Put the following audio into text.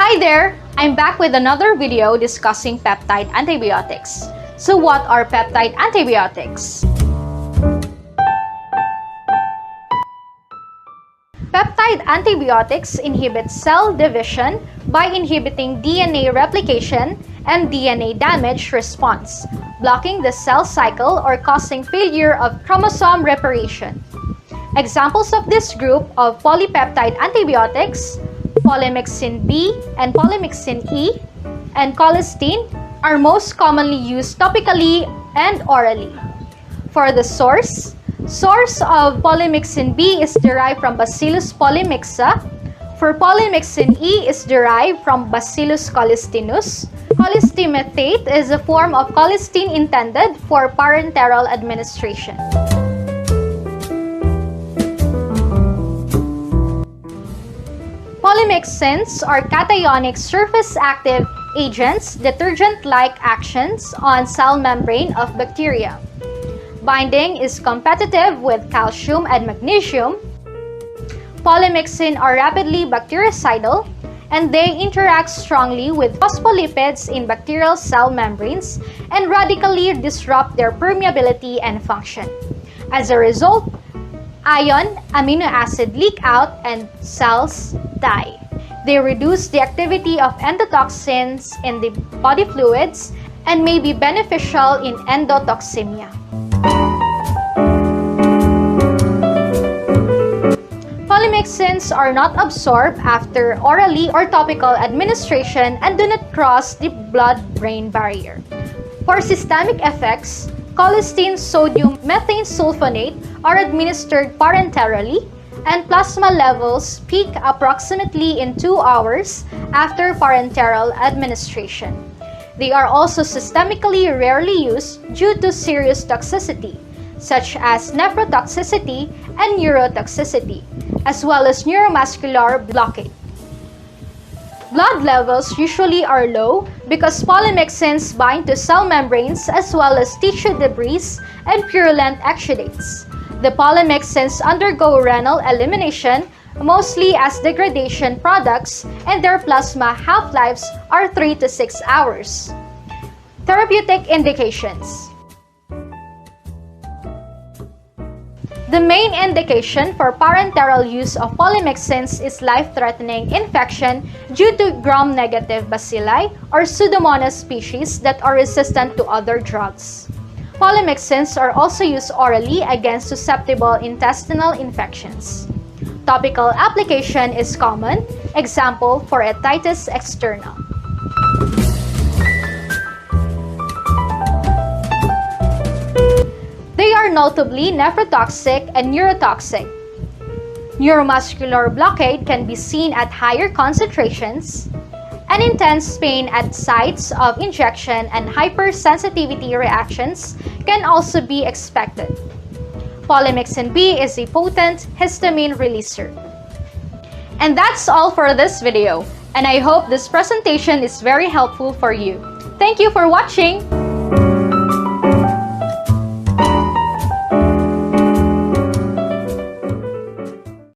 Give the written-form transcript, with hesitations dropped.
Hi there! I'm back with another video discussing peptide antibiotics. So what are peptide antibiotics? Peptide antibiotics inhibit cell division by inhibiting DNA replication and DNA damage response, blocking the cell cycle or causing failure of chromosome reparation. Examples of this group of polypeptide antibiotics, Polymexin B and Polymexin E, and colistin are most commonly used topically and orally. For the source of Polymexin B is derived from Bacillus polymixa. For Polymexin E is derived from Bacillus colistinus. Colistimethate is a form of colistin intended for parenteral administration. Polymexins are cationic surface-active agents, detergent-like actions on cell membrane of bacteria. Binding is competitive with calcium and magnesium. Polymexins are rapidly bactericidal, and they interact strongly with phospholipids in bacterial cell membranes and radically disrupt their permeability and function. As a result, ion amino acid leak out and cells die. They reduce the activity of endotoxins in the body fluids and may be beneficial in endotoxemia. Polymexins are not absorbed after orally or topical administration and do not cross the blood-brain barrier. For systemic effects, colistin sodium methane sulfonate are administered parenterally, and plasma levels peak approximately in 2 hours after parenteral administration. They are also systemically rarely used due to serious toxicity, such as nephrotoxicity and neurotoxicity, as well as neuromuscular blockade. Blood levels usually are low because polymexins bind to cell membranes as well as tissue debris and purulent exudates. The polymexins undergo renal elimination mostly as degradation products, and their plasma half-lives are 3 to 6 hours. Therapeutic indications. The main indication for parenteral use of polymexins is life-threatening infection due to gram-negative bacilli or Pseudomonas species that are resistant to other drugs. Polymexins are also used orally against susceptible intestinal infections. Topical application is common, example for otitis externa. They are notably nephrotoxic and neurotoxic. Neuromuscular blockade can be seen at higher concentrations, and intense pain at sites of injection and hypersensitivity reactions can also be expected. Polymexin B is a potent histamine releaser. And that's all for this video, and I hope this presentation is very helpful for you. Thank you for watching!